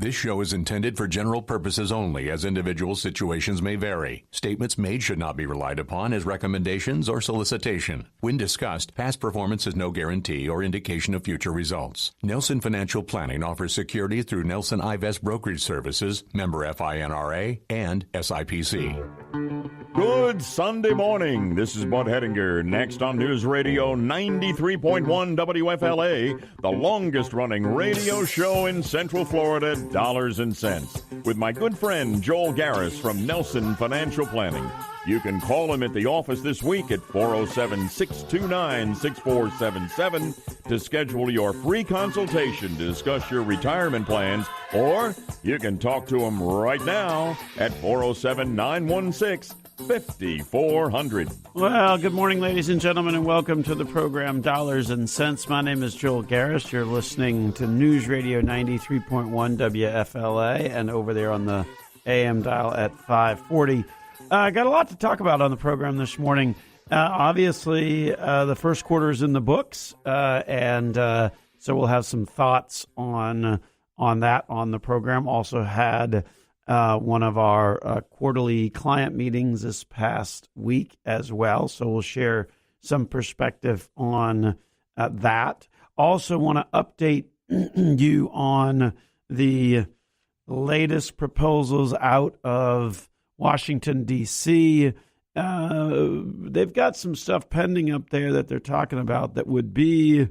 This show is intended for general purposes only, as individual situations may vary. Statements made should not be relied upon as recommendations or solicitation. When discussed, past performance is no guarantee or indication of future results. Nelson Financial Planning offers securities through Nelson Ivest Brokerage Services, member FINRA, and SIPC. Good Sunday morning. This is Bud Hettinger. Next on News Radio 93.1 WFLA, the longest-running radio show in Central Florida, Dollars and Cents, with my good friend Joel Garris from Nelson Financial Planning. You can call him at the office this week at 407-629-6477 to schedule your free consultation to discuss your retirement plans, or you can talk to him right now at 407-916-5400. Well, good morning, ladies and gentlemen, and welcome to the program Dollars and Cents. My name is Joel Garris. You're listening to News Radio 93.1 WFLA and over there on the AM dial at 540. I got a lot to talk about on the program this morning. Obviously, the first quarter is in the books, and so we'll have some thoughts on that on the program. Also had one of our quarterly client meetings this past week as well, so we'll share some perspective on that. Also want to update you on the latest proposals out of Washington, D.C. They've got some stuff pending up there that they're talking about that would be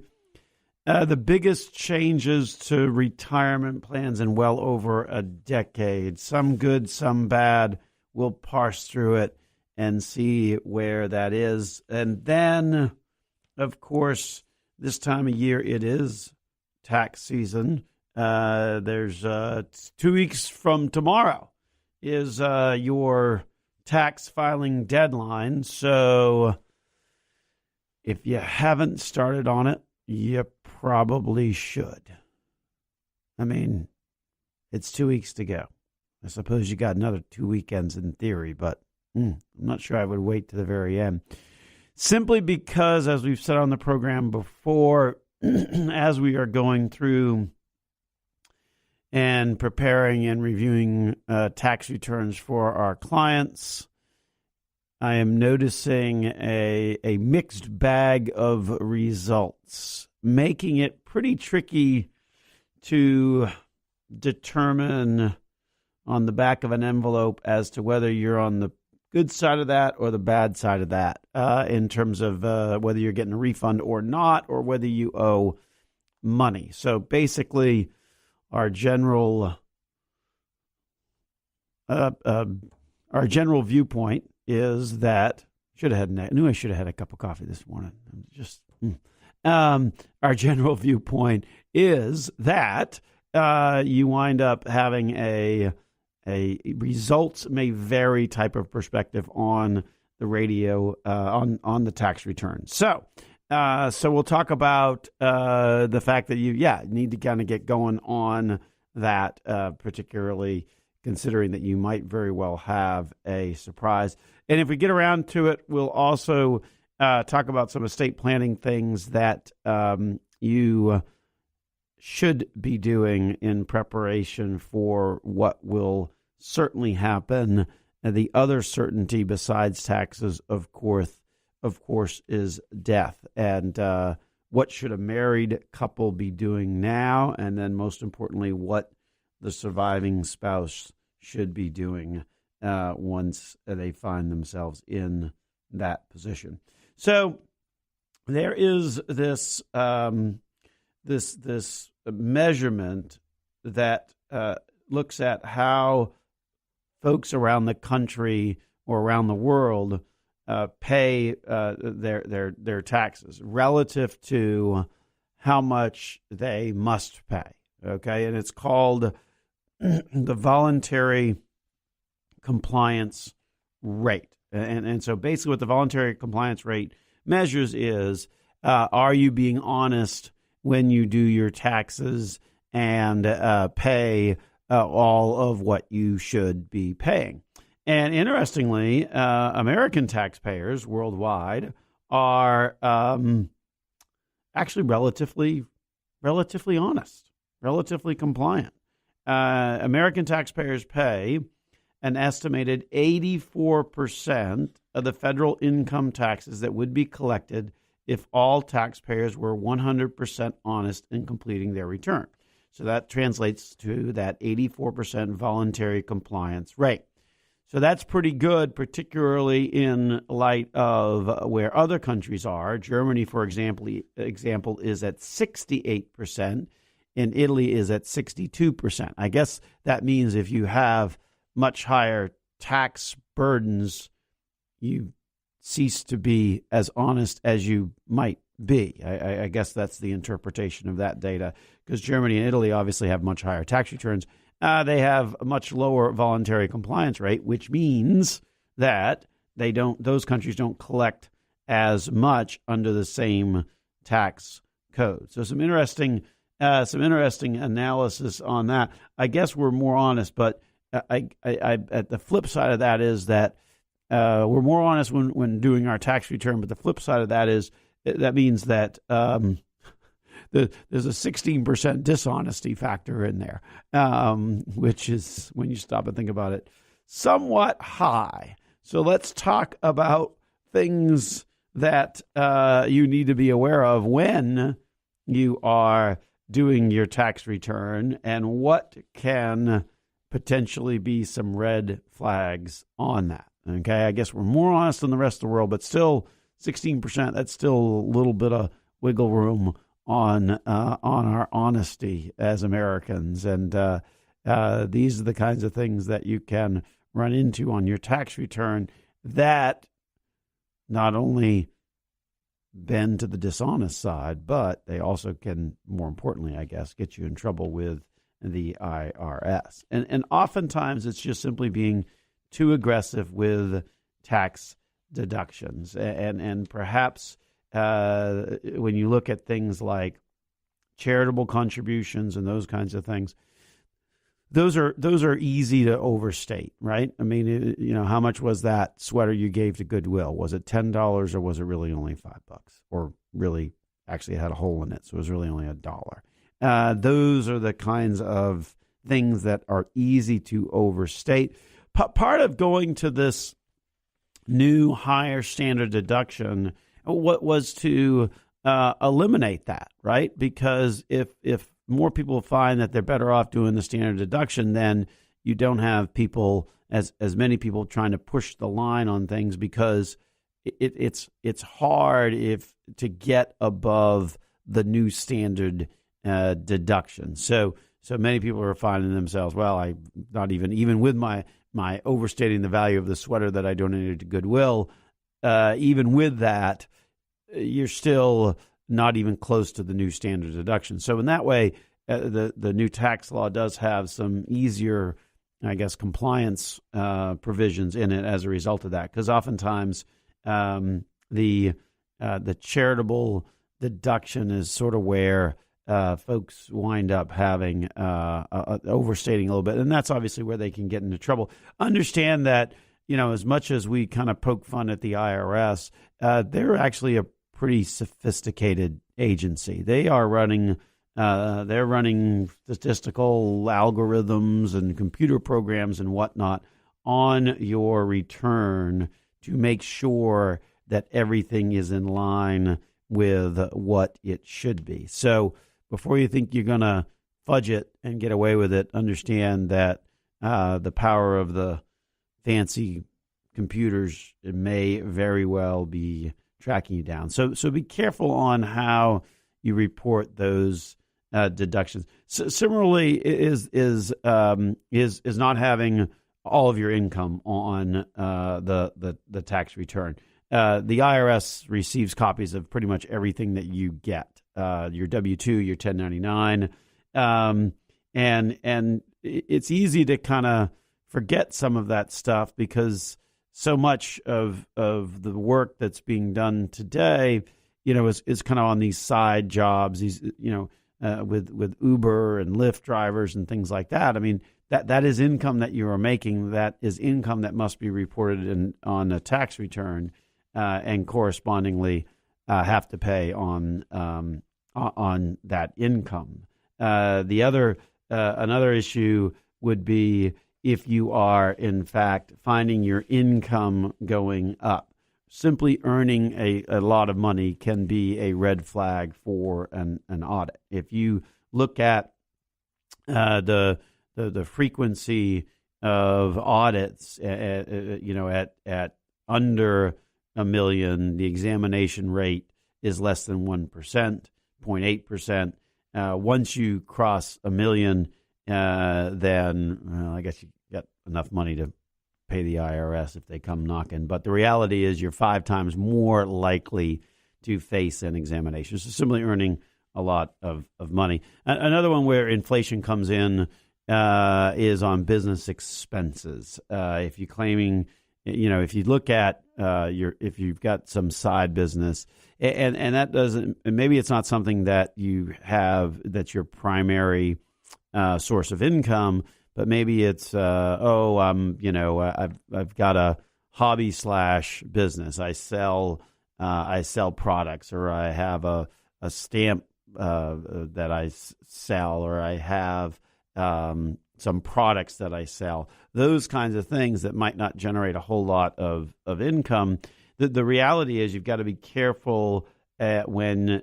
the biggest changes to retirement plans in well over a decade. Some good, some bad. We'll parse through it and see where that is. And then, of course, this time of year it is tax season. There's 2 weeks from tomorrow is your tax filing deadline. So if you haven't started on it, you probably should. I mean, it's 2 weeks to go. I suppose you got another 2 weekends in theory, but I'm not sure I would wait to the very end. Simply because, as we've said on the program before, as we are going through and preparing and reviewing tax returns for our clients, I am noticing a mixed bag of results, making it pretty tricky to determine on the back of an envelope as to whether you're on the good side of that or the bad side of that, in terms of whether you're getting a refund or not, or whether you owe money. So basically, our general viewpoint is that I knew I should have had a cup of coffee this morning. Our general viewpoint is that you wind up having a results may vary type of perspective on the radio on the tax return. So we'll talk about the fact that you need to kind of get going on that, particularly considering that you might very well have a surprise. And if we get around to it, we'll also talk about some estate planning things that you should be doing in preparation for what will certainly happen. And the other certainty besides taxes, of course, is death. And what should a married couple be doing now? And then most importantly, what the surviving spouse should be doing once they find themselves in that position. So there is this this measurement that looks at how folks around the country or around the world pay their taxes relative to how much they must pay. Okay, and it's called the voluntary compliance rate. And so basically what the voluntary compliance rate measures is, are you being honest when you do your taxes and pay all of what you should be paying? And interestingly, American taxpayers worldwide are actually relatively honest, relatively compliant. American taxpayers pay an estimated 84% of the federal income taxes that would be collected if all taxpayers were 100% honest in completing their return. So that translates to that 84% voluntary compliance rate. So that's pretty good, particularly in light of where other countries are. Germany, for example, is at 68%, and Italy is at 62%. I guess that means if you have much higher tax burdens, you cease to be as honest as you might be. I guess that's the interpretation of that data, because Germany and Italy obviously have much higher tax returns. They have a much lower voluntary compliance rate, which means that those countries don't collect as much under the same tax code. So some interesting analysis on that. I guess we're more honest, but I at the flip side of that is that we're more honest when doing our tax return. But the flip side of that is that means that there's a 16% dishonesty factor in there, which is, when you stop and think about it, somewhat high. So let's talk about things that you need to be aware of when you are doing your tax return, and what can potentially be some red flags on that. Okay, I guess we're more honest than the rest of the world, but still 16%, that's still a little bit of wiggle room on our honesty as Americans. And these are the kinds of things that you can run into on your tax return that not only bend to the dishonest side, but they also can, more importantly, I guess, get you in trouble with the IRS. And oftentimes it's just simply being too aggressive with tax deductions. And perhaps when you look at things like charitable contributions and those kinds of things, those are easy to overstate, right? I mean, how much was that sweater you gave to Goodwill? Was it $10 or was it really only $5? Or really, actually it had a hole in it, so it was really only $1. Those are the kinds of things that are easy to overstate. Part of going to this new higher standard deduction, what was to eliminate that, right? Because if more people find that they're better off doing the standard deduction, then you don't have people, as many people, trying to push the line on things, because it's hard to get above the new standard deduction. So many people are finding themselves, well, I not even with my overstating the value of the sweater that I donated to Goodwill, even with that, you're still not even close to the new standard deduction. So in that way, the new tax law does have some easier, I guess, compliance provisions in it as a result of that. Because oftentimes the charitable deduction is sort of where folks wind up having overstating a little bit, and that's obviously where they can get into trouble. Understand that, as much as we kind of poke fun at the IRS, they're actually a pretty sophisticated agency. They're running statistical algorithms and computer programs and whatnot on your return to make sure that everything is in line with what it should be. So before you think you're going to fudge it and get away with it, understand that the power of the fancy computers may very well be tracking you down. So be careful on how you report those deductions. So similarly, is not having all of your income on the tax return. The IRS receives copies of pretty much everything that you get. Your W-2, your 1099, and it's easy to kind of forget some of that stuff, because so much of the work that's being done today, is kind of on these side jobs, these with Uber and Lyft drivers and things like that. I mean, that is income that you are making. That is income that must be reported on a tax return, and correspondingly have to pay on that income. The other another issue would be if you are, in fact, finding your income going up. Simply earning a lot of money can be a red flag for an audit. If you look at the frequency of audits, at under $1 million, the examination rate is less than 1%, 0.8%. Once you cross $1 million, then I guess you got enough money to pay the IRS if they come knocking. But the reality is you're 5 times more likely to face an examination. So simply earning a lot of money. Another one where inflation comes in is on business expenses. If you're claiming, if you look at if you've got some side business, and that doesn't, maybe it's not something that you have that's your primary source of income, but maybe it's I've got a hobby / business. I sell products, or I have a stamp that I sell, or I have some products that I sell. Those kinds of things that might not generate a whole lot of income. The reality is you've got to be careful when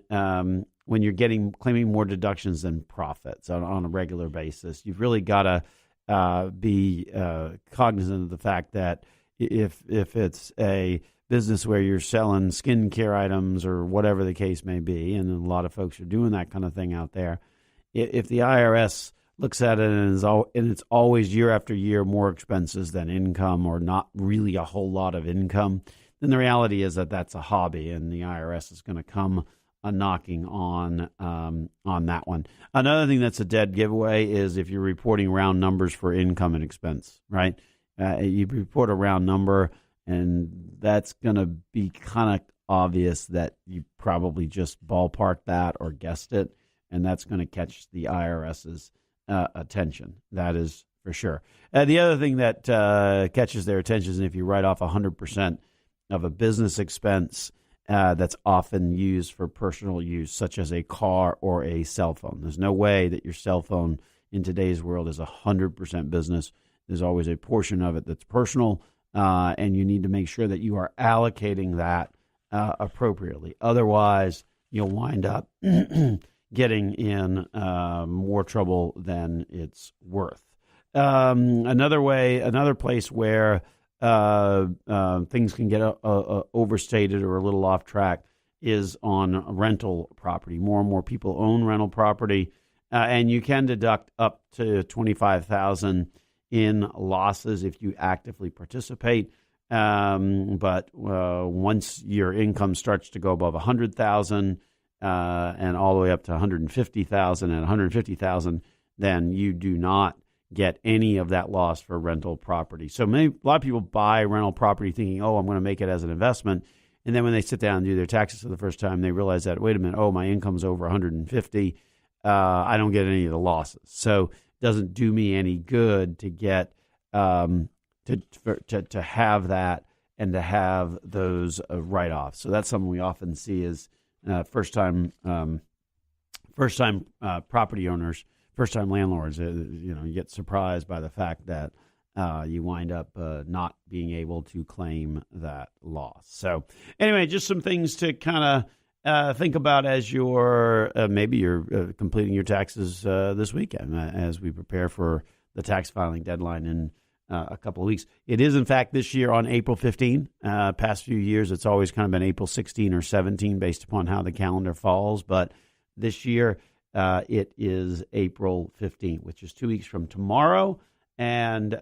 you're claiming more deductions than profits on a regular basis. You've really got to be cognizant of the fact that if it's a business where you're selling skincare items or whatever the case may be, and a lot of folks are doing that kind of thing out there, if the IRS looks at it and it's always year after year more expenses than income, or not really a whole lot of income, then the reality is that that's a hobby, and the IRS is going to come knocking on that one. Another thing that's a dead giveaway is if you're reporting round numbers for income and expense, right? You report a round number, and that's going to be kind of obvious that you probably just ballparked that or guessed it, and that's going to catch the IRS's attention. That is for sure. The other thing that catches their attention is if you write off 100% of a business expense that's often used for personal use, such as a car or a cell phone. There's no way that your cell phone in today's world is 100% business. There's always a portion of it that's personal, and you need to make sure that you are allocating that appropriately. Otherwise, you'll wind up getting in more trouble than it's worth. Another place where things can get overstated or a little off track is on rental property. More and more people own rental property, and you can deduct up to $25,000 in losses if you actively participate. But once your income starts to go above $100,000 and all the way up to $150,000 and $150,000, then you do not get any of that loss for rental property. So a lot of people buy rental property thinking, oh, I'm going to make it as an investment. And then when they sit down and do their taxes for the first time, they realize that, wait a minute, oh, my income's over $150,000. I don't get any of the losses. So it doesn't do me any good to get to have that and to have those write-offs. So that's something we often see is first-time property owners, first-time landlords. You get surprised by the fact that you wind up not being able to claim that loss. So anyway, just some things to kind of think about as you're completing your taxes this weekend as we prepare for the tax filing deadline in a couple of weeks. It is, in fact, this year on April 15. Past few years, it's always kind of been April 16 or 17 based upon how the calendar falls. But this year, it is April 15, which is 2 weeks from tomorrow. And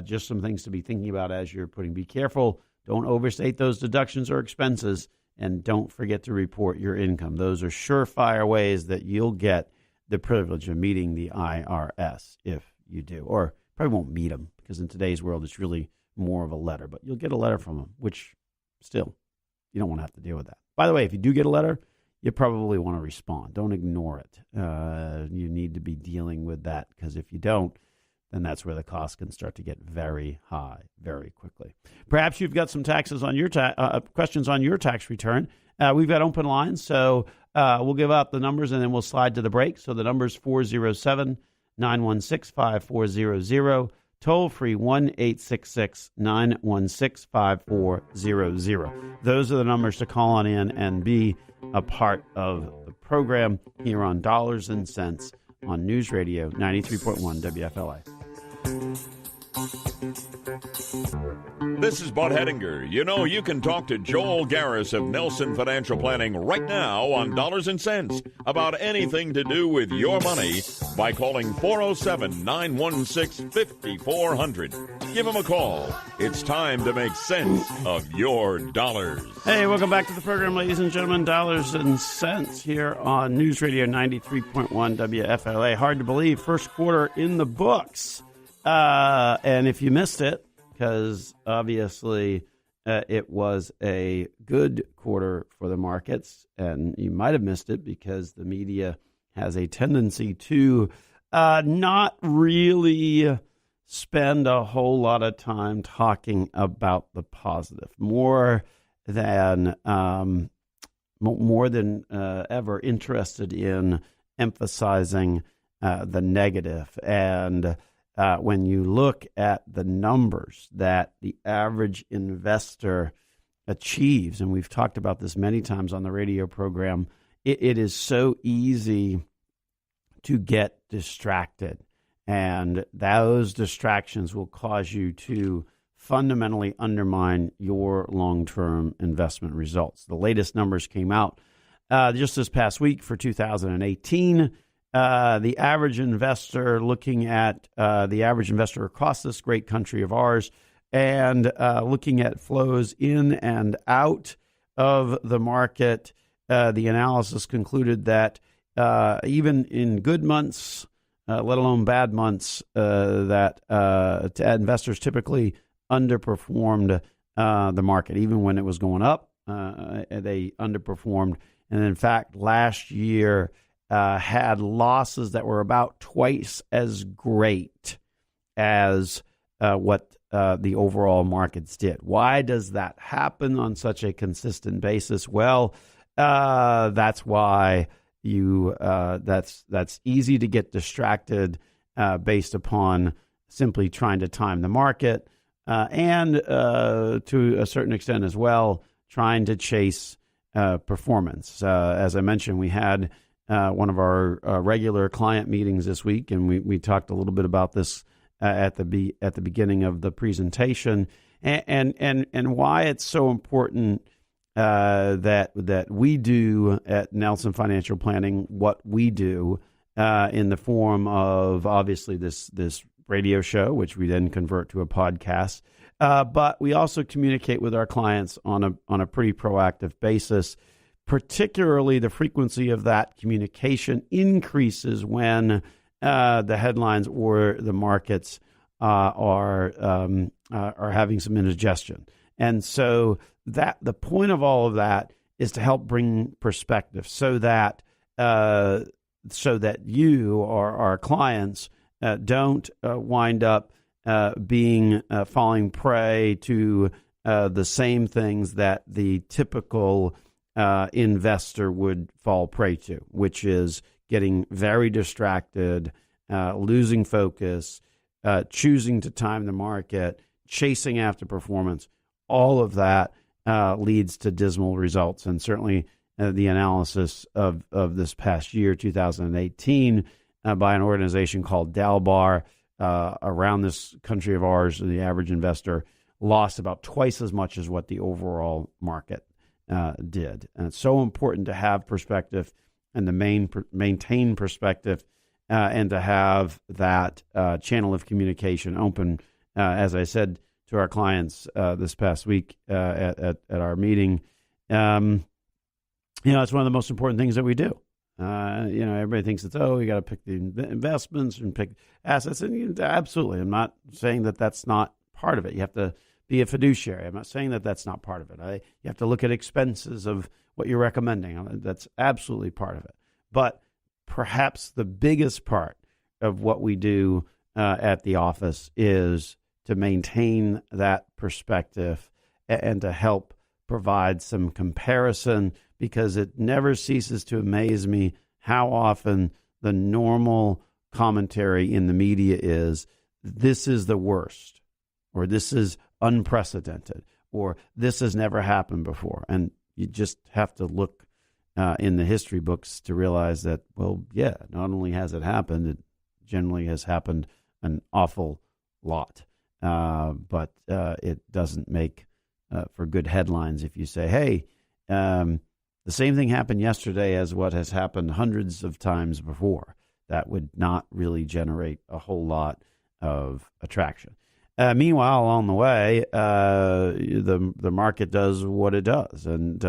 just some things to be thinking about as you're be careful. Don't overstate those deductions or expenses, and don't forget to report your income. Those are surefire ways that you'll get the privilege of meeting the IRS if you do. Or probably won't meet them, because in today's world, it's really more of a letter. But you'll get a letter from them, which still, you don't want to have to deal with that. By the way, if you do get a letter, you probably want to respond. Don't ignore it. You need to be dealing with that, because if you don't, then that's where the cost can start to get very high very quickly. Perhaps you've got some taxes on your questions on your tax return. We've got open lines, so we'll give out the numbers and then we'll slide to the break. So the number is 407 916-5400. Toll free 1-866-916-5400. Those are the numbers to call on in and be a part of the program here on Dollars and Cents on News Radio 93.1 WFLA. This is Bud Hedinger. You know, you can talk to Joel Garris of Nelson Financial Planning right now on Dollars and Cents about anything to do with your money by calling 407-916-5400. Give him a call. It's time to make sense of your dollars. Hey, welcome back to the program, ladies and gentlemen. Dollars and Cents here on News Radio 93.1 WFLA. Hard to believe, first quarter in the books. And if you missed it, because obviously it was a good quarter for the markets, and you might have missed it because the media has a tendency to not really spend a whole lot of time talking about the positive, more than ever interested in emphasizing the negative. And when you look at the numbers that the average investor achieves, and we've talked about this many times on the radio program, it is so easy to get distracted. And those distractions will cause you to fundamentally undermine your long-term investment results. The latest numbers came out just this past week for 2018. The average investor, looking at the average investor across this great country of ours, and looking at flows in and out of the market, the analysis concluded that even in good months, let alone bad months, that investors typically underperformed the market. Even when it was going up, they underperformed. And in fact, last year had losses that were about twice as great as what the overall markets did. Why does that happen on such a consistent basis? Well, that's why that's easy to get distracted based upon simply trying to time the market, and to a certain extent as well, trying to chase performance. As I mentioned, we had one of our regular client meetings this week, and we talked a little bit about this at the beginning of the presentation, and why it's so important that we do at Nelson Financial Planning what we do in the form of obviously this radio show, which we then convert to a podcast, but we also communicate with our clients on a pretty proactive basis. Particularly, the frequency of that communication increases when the headlines or the markets are having some indigestion. And so that the point of all of that is to help bring perspective, so that you or our clients don't wind up falling prey to the same things that the typical investor would fall prey to, which is getting very distracted, losing focus, choosing to time the market, chasing after performance. All of that leads to dismal results. And certainly the analysis of this past year, 2018, by an organization called Dalbar, around this country of ours, the average investor lost about twice as much as what the overall market did. And it's so important to have perspective and to maintain perspective, and to have that channel of communication open. As I said to our clients this past week at our meeting, it's one of the most important things that we do. Everybody thinks it's, you got to pick the investments and pick assets. And absolutely, I'm not saying that that's not part of it. You have to be a fiduciary. I'm not saying that that's not part of it. You have to look at expenses of what you're recommending. That's absolutely part of it. But perhaps the biggest part of what we do at the office is to maintain that perspective and to help provide some comparison, because it never ceases to amaze me how often the normal commentary in the media is this is the worst, or this is unprecedented, or this has never happened before. And you just have to look in the history books to realize that, well, yeah, not only has it happened, it generally has happened an awful lot. But it doesn't make for good headlines if you say, hey, the same thing happened yesterday as what has happened hundreds of times before. That would not really generate a whole lot of attraction. Meanwhile, along the way, the market does what it does. And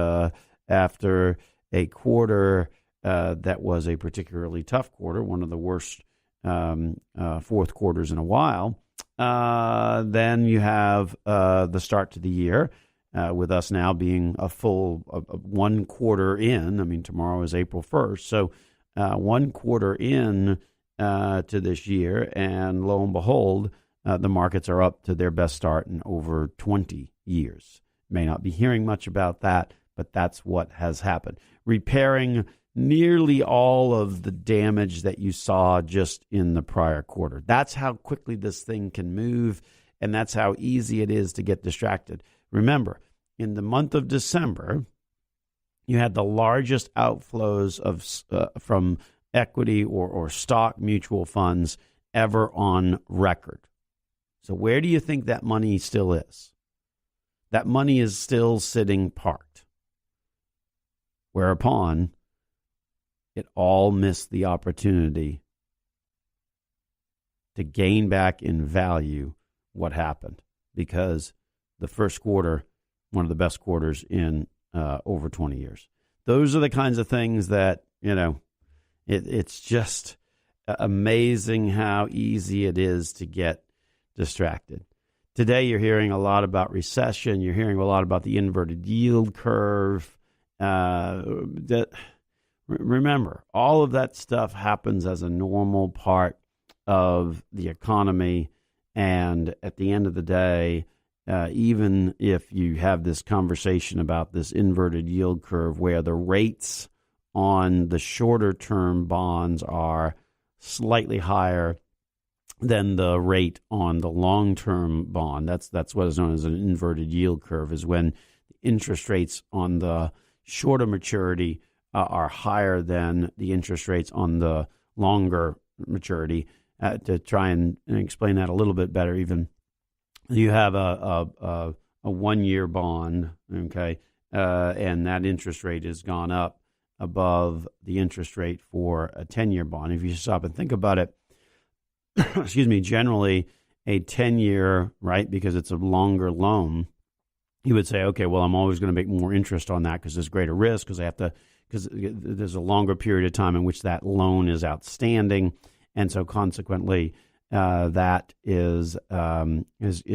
after a quarter that was a particularly tough quarter, one of the worst fourth quarters in a while, then you have the start to the year, with us now being a full 1 quarter in. I mean, tomorrow is April 1st. So 1 quarter in to this year, and lo and behold, the markets are up to their best start in over 20 years. May not be hearing much about that, but that's what has happened. Repairing nearly all of the damage that you saw just in the prior quarter. That's how quickly this thing can move, and that's how easy it is to get distracted. Remember, in the month of December, you had the largest outflows from equity or stock mutual funds ever on record. So where do you think that money still is? That money is still sitting parked. Whereupon it all missed the opportunity to gain back in value what happened, because the first quarter, one of the best quarters in over 20 years. Those are the kinds of things that, it's just amazing how easy it is to get distracted. Today, you're hearing a lot about recession. You're hearing a lot about the inverted yield curve. Remember, all of that stuff happens as a normal part of the economy. And at the end of the day, even if you have this conversation about this inverted yield curve where the rates on the shorter term bonds are slightly higher than the rate on the long-term bond. That's what is known as an inverted yield curve, is when interest rates on the shorter maturity are higher than the interest rates on the longer maturity. To try and explain that a little bit better, even you have a 1 year bond, okay, and that interest rate has gone up above the interest rate for a 10-year bond. If you stop and think about it, generally a 10-year, right, because it's a longer loan, you would say, okay, well, I'm always going to make more interest on that because there's greater risk, because there's a longer period of time in which that loan is outstanding, and so consequently, that is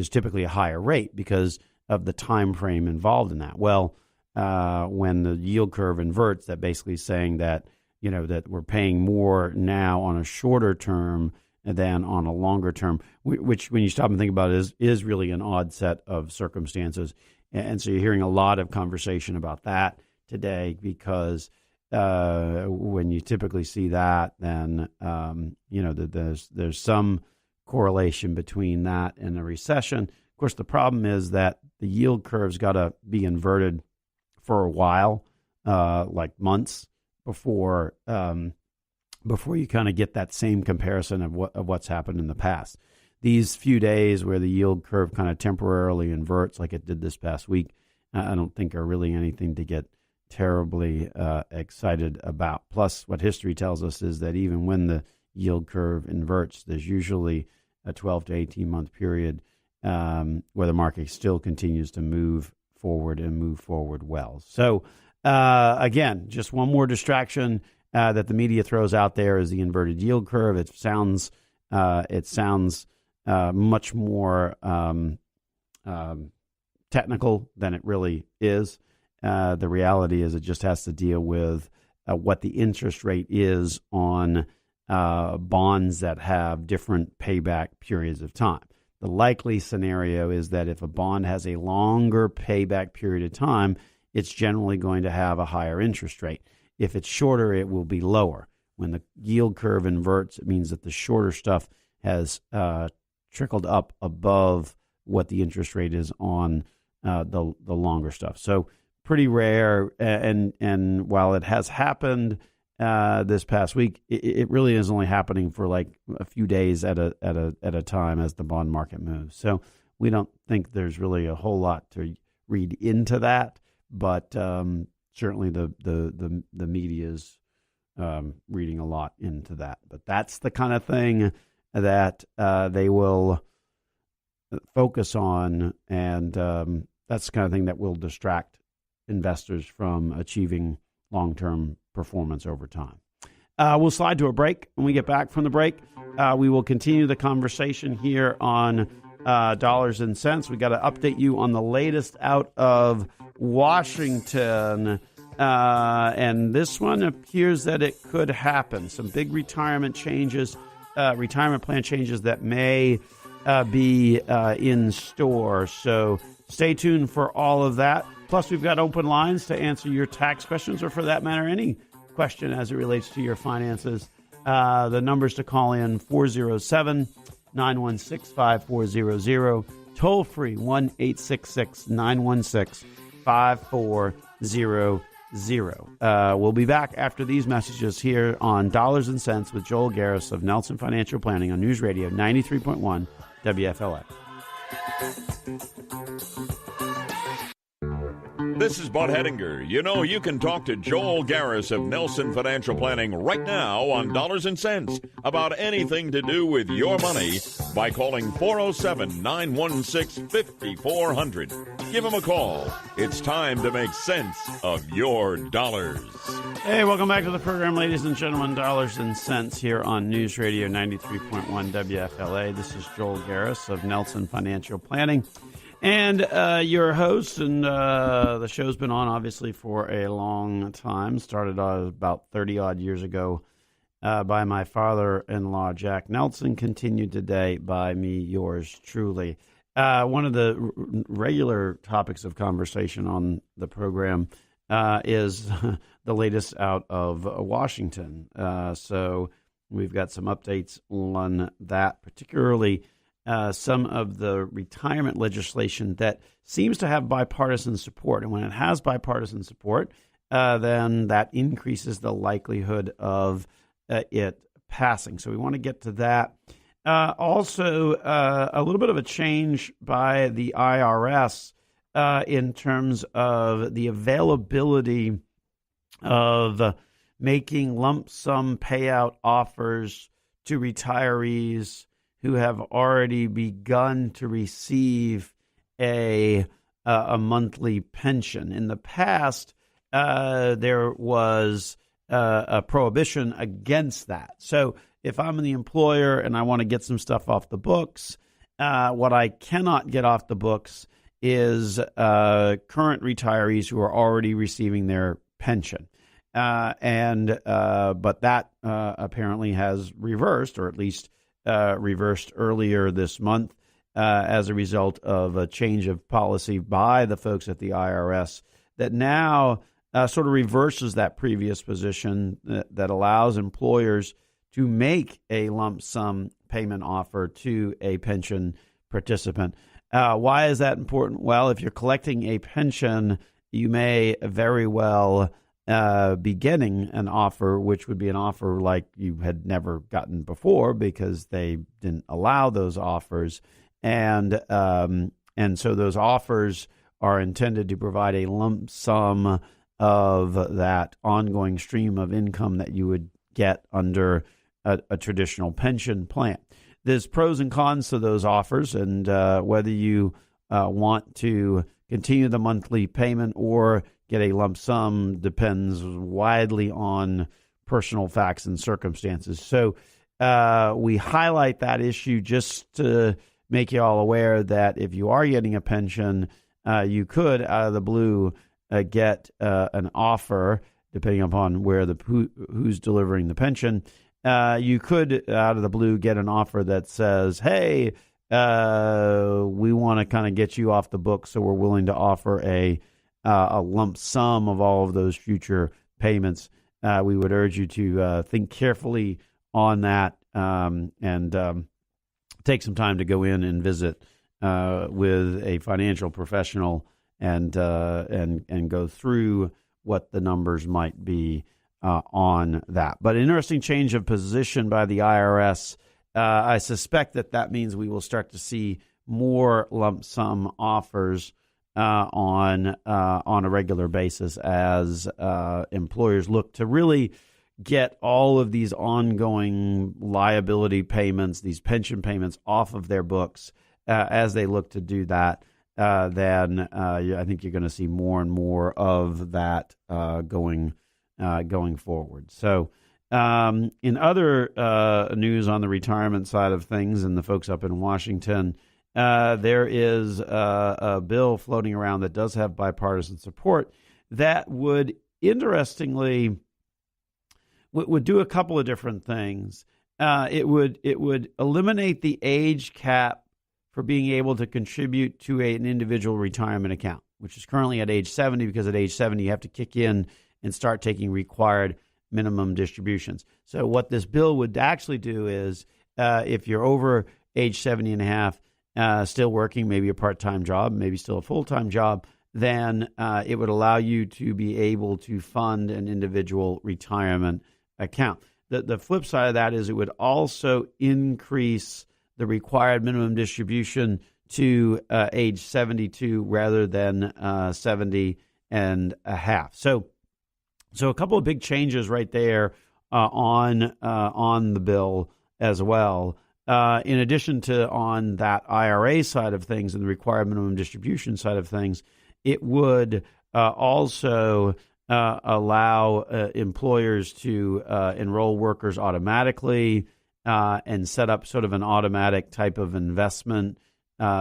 typically a higher rate because of the time frame involved in that. Well, when the yield curve inverts, that basically is saying that that we're paying more now on a shorter term than on a longer term, which when you stop and think about it is really an odd set of circumstances. And so you're hearing a lot of conversation about that today, because when you typically see that, then there's some correlation between that and a recession. Of course, the problem is that the yield curve's got to be inverted for a while, like months before you kind of get that same comparison of what's happened in the past. These few days where the yield curve kind of temporarily inverts, like it did this past week, I don't think are really anything to get terribly excited about. Plus, what history tells us is that even when the yield curve inverts, there's usually a 12 to 18 month period where the market still continues to move forward and move forward well. So again, just one more distraction that the media throws out there is the inverted yield curve. It sounds much more technical than it really is. The reality is it just has to deal with what the interest rate is on bonds that have different payback periods of time. The likely scenario is that if a bond has a longer payback period of time, it's generally going to have a higher interest rate. If it's shorter, it will be lower. When the yield curve inverts, it means that the shorter stuff has trickled up above what the interest rate is on the longer stuff. So pretty rare, and while it has happened this past week, it really is only happening for like a few days at a time as the bond market moves. So we don't think there's really a whole lot to read into that, but certainly the media is reading a lot into that. But that's the kind of thing that they will focus on, and that's the kind of thing that will distract investors from achieving long-term performance over time. We'll slide to a break. When we get back from the break, we will continue the conversation here on dollars and cents. We got to update you on the latest out of Washington. And this one appears that it could happen. Some big retirement plan changes that may be in store. So stay tuned for all of that. Plus, we've got open lines to answer your tax questions, or for that matter, any question as it relates to your finances. The numbers to call in, 407-916-5400. Toll free, 1-866-916-5400. We'll be back after these messages here on Dollars and Cents with Joel Garris of Nelson Financial Planning on News Radio 93.1 WFLA. This is Bud Hedinger. You know, you can talk to Joel Garris of Nelson Financial Planning right now on Dollars and Cents about anything to do with your money by calling 407-916-5400. Give him a call. It's time to make sense of your dollars. Hey, welcome back to the program, ladies and gentlemen. Dollars and Cents here on News Radio 93.1 WFLA. This is Joel Garris of Nelson Financial Planning. And your host, and the show's been on, obviously, for a long time. Started about 30-odd years ago by my father-in-law, Jack Nelson. Continued today by me, yours truly. One of the regular topics of conversation on the program is the latest out of Washington. So we've got some updates on that, particularly some of the retirement legislation that seems to have bipartisan support. And when it has bipartisan support, then that increases the likelihood of it passing. So we want to get to that. Also, a little bit of a change by the IRS in terms of the availability of making lump sum payout offers to retirees who have already begun to receive a monthly pension. In the past, there was a prohibition against that. So if I'm the employer and I want to get some stuff off the books, what I cannot get off the books is current retirees who are already receiving their pension. But that apparently has reversed, or at least reversed earlier this month as a result of a change of policy by the folks at the IRS that now sort of reverses that previous position that allows employers to make a lump sum payment offer to a pension participant. Why is that important? Well, if you're collecting a pension, you may very well be getting an offer, which would be an offer like you had never gotten before because they didn't allow those offers. And so those offers are intended to provide a lump sum of that ongoing stream of income that you would get under a traditional pension plan. There's pros and cons to those offers, and whether you want to continue the monthly payment or get a lump sum depends widely on personal facts and circumstances. So we highlight that issue just to make you all aware that if you are getting a pension, you could, out of the blue, get an offer, depending upon where who's delivering the pension. You could, out of the blue, get an offer that says, hey, we want to kind of get you off the book, so we're willing to offer a lump sum of all of those future payments we would urge you to think carefully on that and take some time to go in and visit with a financial professional and go through what the numbers might be on that. But an interesting change of position by the IRS. I suspect that means we will start to see more lump sum offers on a regular basis as employers look to really get all of these ongoing liability payments, these pension payments off of their books. As they look to do that, then I think you're going to see more and more of that going forward. So in other news on the retirement side of things and the folks up in Washington, there is a bill floating around that does have bipartisan support that would, interestingly, would do a couple of different things. It would eliminate the age cap for being able to contribute to an individual retirement account, which is currently at age 70, because at age 70 you have to kick in and start taking required minimum distributions. So what this bill would actually do is if you're over age 70 and a half, still working, maybe a part-time job, maybe still a full-time job, then it would allow you to be able to fund an individual retirement account. The flip side of that is it would also increase the required minimum distribution to age 72 rather than 70 and a half. So a couple of big changes right there on the bill as well. In addition to on that IRA side of things and the required minimum distribution side of things, it would also allow employers to enroll workers automatically and set up sort of an automatic type of investment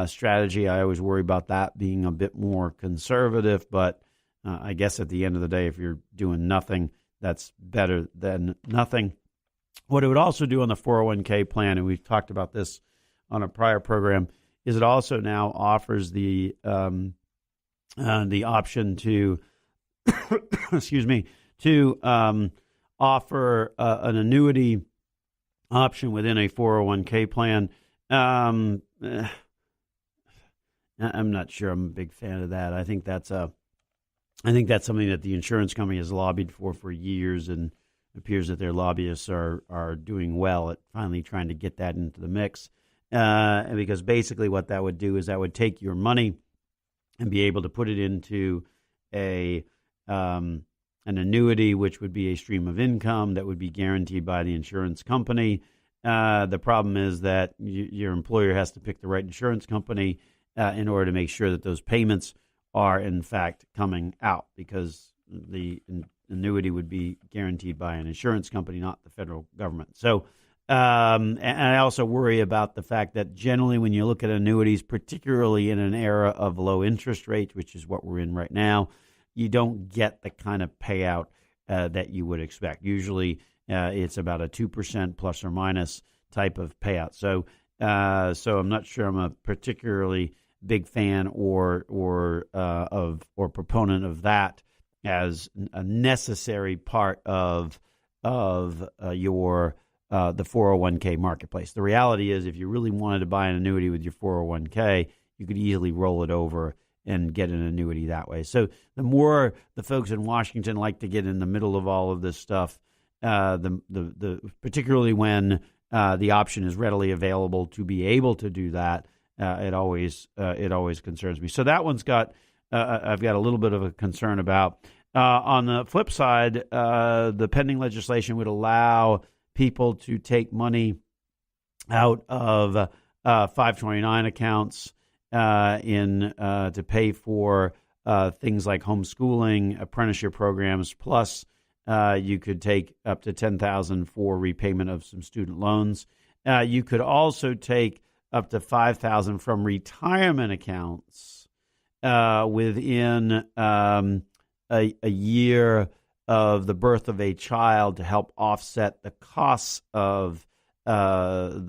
strategy. I always worry about that being a bit more conservative, but I guess at the end of the day, if you're doing nothing, that's better than nothing. What it would also do on the 401k plan, and we've talked about this on a prior program, is it also now offers the option to offer an annuity option within a 401k plan. I'm not sure I'm a big fan of that. I think that's something that the insurance company has lobbied for years, and it appears that their lobbyists are doing well at finally trying to get that into the mix. Because basically what that would do is that would take your money and be able to put it into an annuity, which would be a stream of income that would be guaranteed by the insurance company. The problem is that your employer has to pick the right insurance company in order to make sure that those payments are in fact coming out, because the annuity would be guaranteed by an insurance company, not the federal government. So, and I also worry about the fact that generally when you look at annuities, particularly in an era of low interest rates, which is what we're in right now, you don't get the kind of payout that you would expect. Usually it's about a 2% plus or minus type of payout. So I'm not sure I'm a particularly big fan or proponent of that as a necessary part of your the 401k marketplace. The reality is, if you really wanted to buy an annuity with your 401k, you could easily roll it over and get an annuity that way. So the more the folks in Washington like to get in the middle of all of this stuff, the particularly when the option is readily available to be able to do that, it always concerns me. So that one's got I've got a little bit of a concern about. On the flip side, the pending legislation would allow people to take money out of 529 accounts to pay for things like homeschooling, apprenticeship programs, plus you could take up to $10,000 for repayment of some student loans. You could also take up to $5,000 from retirement accounts within a year of the birth of a child to help offset the costs of going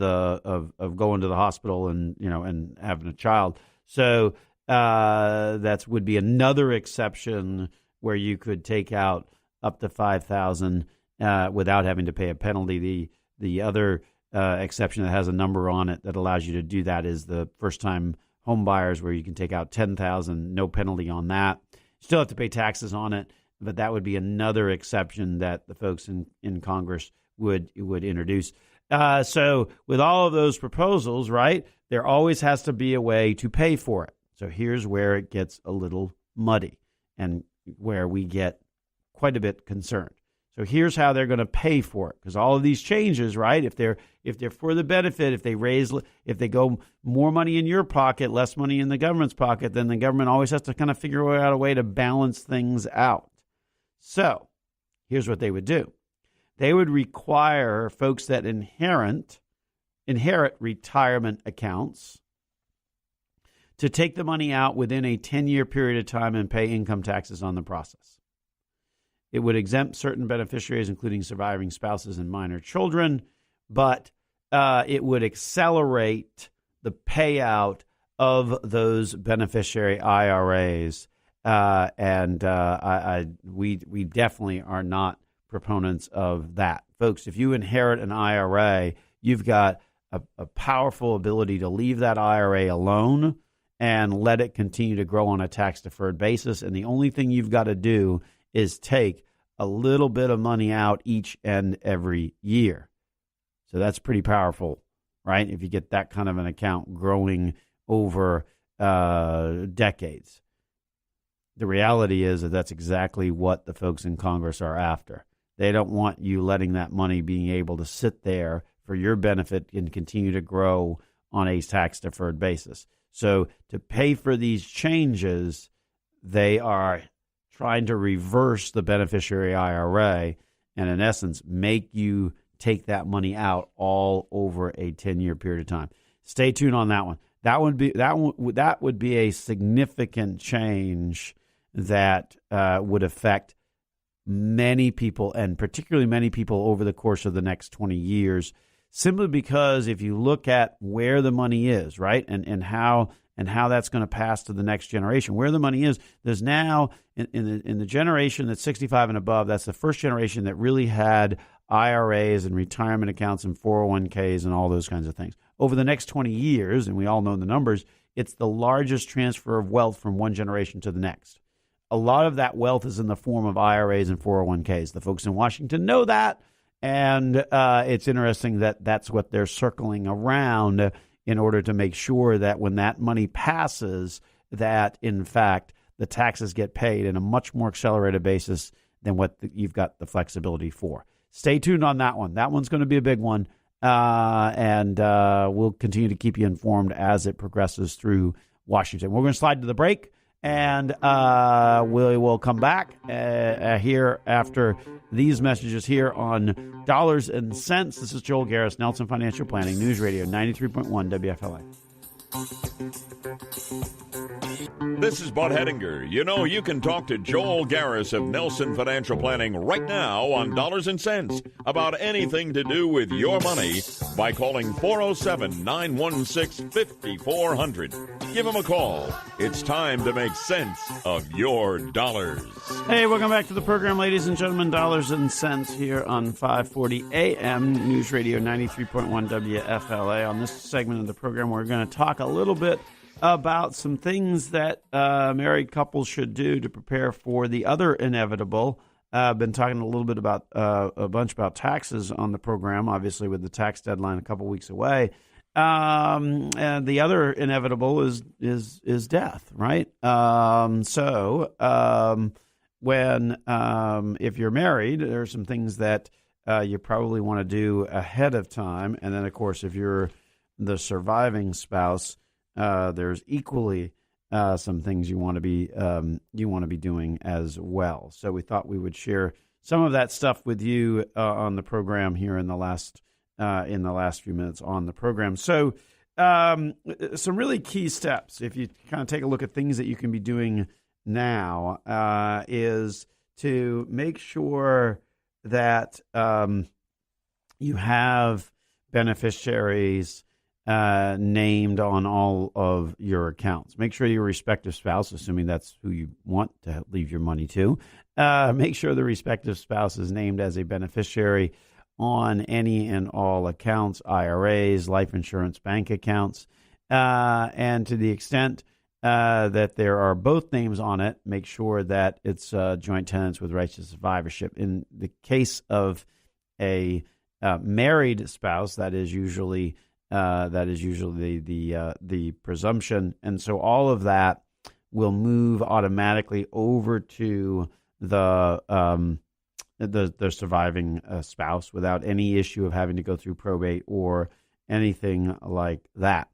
to the hospital and having a child. So that would be another exception where you could take out up to $5,000 without having to pay a penalty. The other exception that has a number on it that allows you to do that is the first-time home buyers, where you can take out $10,000, no penalty on that. Still have to pay taxes on it, but that would be another exception that the folks in Congress would introduce. So with all of those proposals, right, there always has to be a way to pay for it. So here's where it gets a little muddy and where we get quite a bit concerned. So here's how they're going to pay for it, because all of these changes, right? If they're for the benefit, if they go more money in your pocket, less money in the government's pocket, then the government always has to kind of figure out a way to balance things out. So here's what they would do. They would require folks that inherit retirement accounts to take the money out within a 10-year period of time and pay income taxes on the process. It would exempt certain beneficiaries, including surviving spouses and minor children, but it would accelerate the payout of those beneficiary IRAs. We definitely are not proponents of that. Folks, if you inherit an IRA, you've got a powerful ability to leave that IRA alone and let it continue to grow on a tax-deferred basis. And the only thing you've got to do is take a little bit of money out each and every year. So that's pretty powerful, right? If you get that kind of an account growing over decades. The reality is that that's exactly what the folks in Congress are after. They don't want you letting that money being able to sit there for your benefit and continue to grow on a tax-deferred basis. So to pay for these changes, they are trying to reverse the beneficiary IRA and, in essence, make you take that money out all over a 10-year period of time. Stay tuned on that one. That would be a significant change that would affect many people, and particularly many people over the course of the next 20 years, simply because if you look at where the money is, right, and how that's going to pass to the next generation, where the money is, there's now, in the generation that's 65 and above, that's the first generation that really had IRAs and retirement accounts and 401ks and all those kinds of things. Over the next 20 years, and we all know the numbers, it's the largest transfer of wealth from one generation to the next. A lot of that wealth is in the form of IRAs and 401ks. The folks in Washington know that, and it's interesting that that's what they're circling around in order to make sure that when that money passes, that, in fact, the taxes get paid in a much more accelerated basis than what you've got the flexibility for. Stay tuned on that one. That one's going to be a big one, and we'll continue to keep you informed as it progresses through Washington. We're going to slide to the break, and we will come back here after these messages here on Dollars and Cents. This is Joel Garris, Nelson Financial Planning, News Radio 93.1 WFLA. This is Bud Hettinger. You know, you can talk to Joel Garris of Nelson Financial Planning right now on Dollars and Cents about anything to do with your money by calling 407-916-5400. Give him a call. It's time to make sense of your dollars. Hey, welcome back to the program, ladies and gentlemen. Dollars and Cents here on 540 AM News Radio 93.1 WFLA. On this segment of the program, we're going to talk a little bit about some things that married couples should do to prepare for the other inevitable. I've been talking a little bit about a bunch about taxes on the program, obviously with the tax deadline a couple weeks away. And the other inevitable is death, right? When if you're married, there are some things that you probably want to do ahead of time, and then of course if you're the surviving spouse, there's equally some things you want to be doing as well. So we thought we would share some of that stuff with you on the program here in the last few minutes on the program. So some really key steps, if you kind of take a look at things that you can be doing now, is to make sure that you have beneficiaries named on all of your accounts. Make sure your respective spouse, assuming that's who you want to leave your money to, make sure the respective spouse is named as a beneficiary on any and all accounts, IRAs, life insurance, bank accounts, and to the extent that there are both names on it, make sure that it's joint tenants with rights to survivorship. In the case of a married spouse, that is usually the presumption, and so all of that will move automatically over to the surviving spouse without any issue of having to go through probate or anything like that.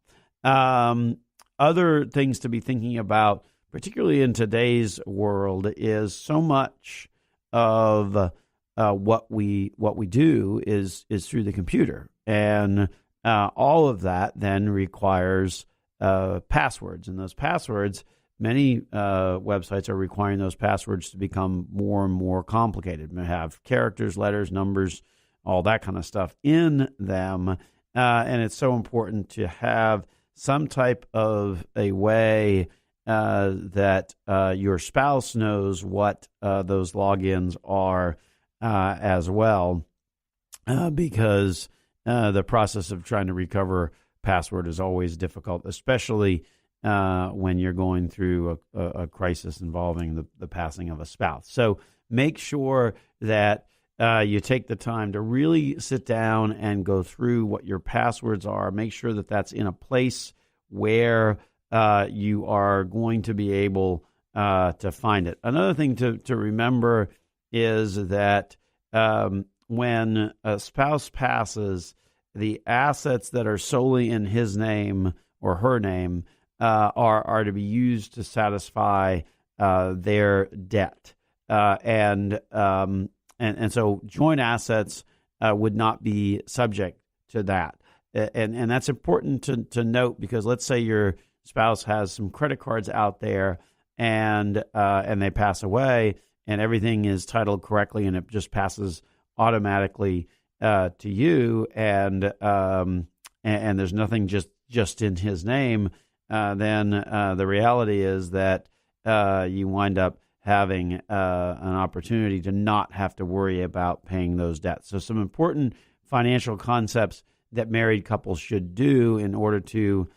Other things to be thinking about, particularly in today's world, is so much of what we do is through the computer, and all of that then requires passwords, and those passwords, many websites are requiring those passwords to become more and more complicated. They have characters, letters, numbers, all that kind of stuff in them, and it's so important to have some type of a way that your spouse knows what those logins are as well, because the process of trying to recover password is always difficult, especially when you're going through a crisis involving the passing of a spouse. So make sure that you take the time to really sit down and go through what your passwords are. Make sure that that's in a place where you are going to be able to find it. Another thing to remember is that when a spouse passes, the assets that are solely in his name or her name are to be used to satisfy their debt, and so joint assets would not be subject to that, and that's important to note, because let's say your spouse has some credit cards out there and they pass away and everything is titled correctly and it just passes automatically to you, and there's nothing just in his name, then the reality is that you wind up having an opportunity to not have to worry about paying those debts. So some important financial concepts that married couples should do in order to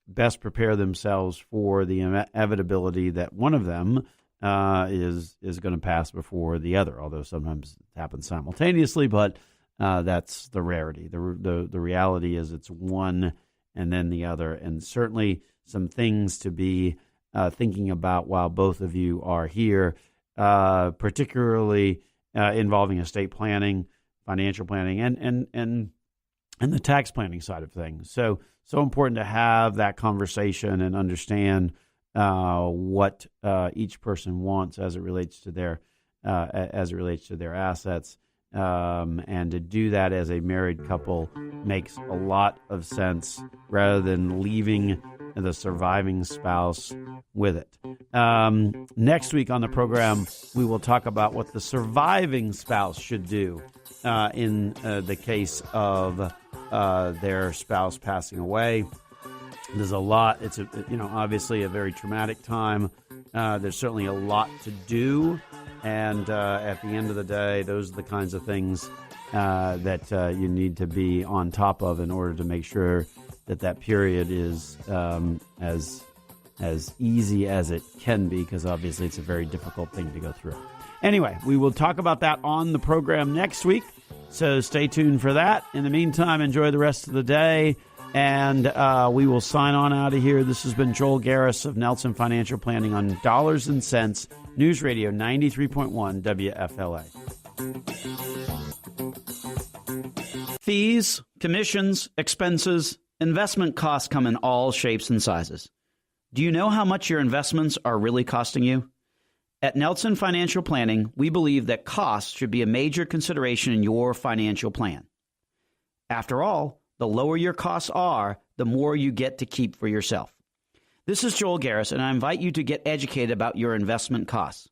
best prepare themselves for the inevitability that one of them is going to pass before the other, although sometimes it happens simultaneously, but that's the rarity. The reality is it's one and then the other, and certainly some things to be thinking about while both of you are here, particularly involving estate planning, financial planning, and the tax planning side of things. So important to have that conversation and understand what each person wants as it relates to their assets, and to do that as a married couple makes a lot of sense, rather than leaving the surviving spouse with it. Next week on the program, we will talk about what the surviving spouse should do in the case of their spouse passing away. There's a lot. It's obviously a very traumatic time. There's certainly a lot to do, and at the end of the day, those are the kinds of things that you need to be on top of in order to make sure that period is as easy as it can be, because obviously it's a very difficult thing to go through. Anyway, we will talk about that on the program next week, so stay tuned for that. In the meantime, enjoy the rest of the day, and we will sign on out of here. This has been Joel Garris of Nelson Financial Planning on Dollars and Cents, News Radio 93.1 WFLA. Fees, commissions, expenses, investment costs come in all shapes and sizes. Do you know how much your investments are really costing you? At Nelson Financial Planning, we believe that costs should be a major consideration in your financial plan. After all, the lower your costs are, the more you get to keep for yourself. This is Joel Garris, and I invite you to get educated about your investment costs.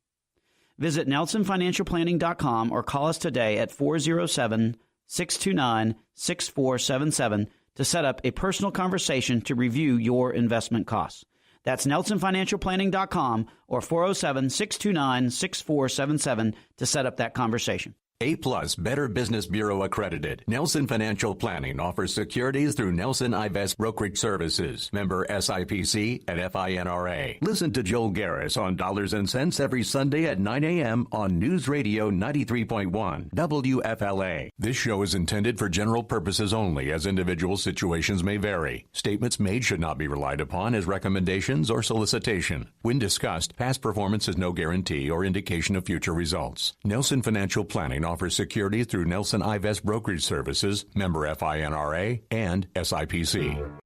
Visit NelsonFinancialPlanning.com or call us today at 407-629-6477 to set up a personal conversation to review your investment costs. That's NelsonFinancialPlanning.com or 407-629-6477 to set up that conversation. A-plus Better Business Bureau accredited. Nelson Financial Planning offers securities through Nelson IVES Brokerage Services. Member SIPC and FINRA. Listen to Joel Garris on Dollars and Cents every Sunday at 9 a.m. on News Radio 93.1 WFLA. This show is intended for general purposes only, as individual situations may vary. Statements made should not be relied upon as recommendations or solicitation. When discussed, past performance is no guarantee or indication of future results. Nelson Financial Planning offers securities through Nelson IVES Brokerage Services, member FINRA, and SIPC.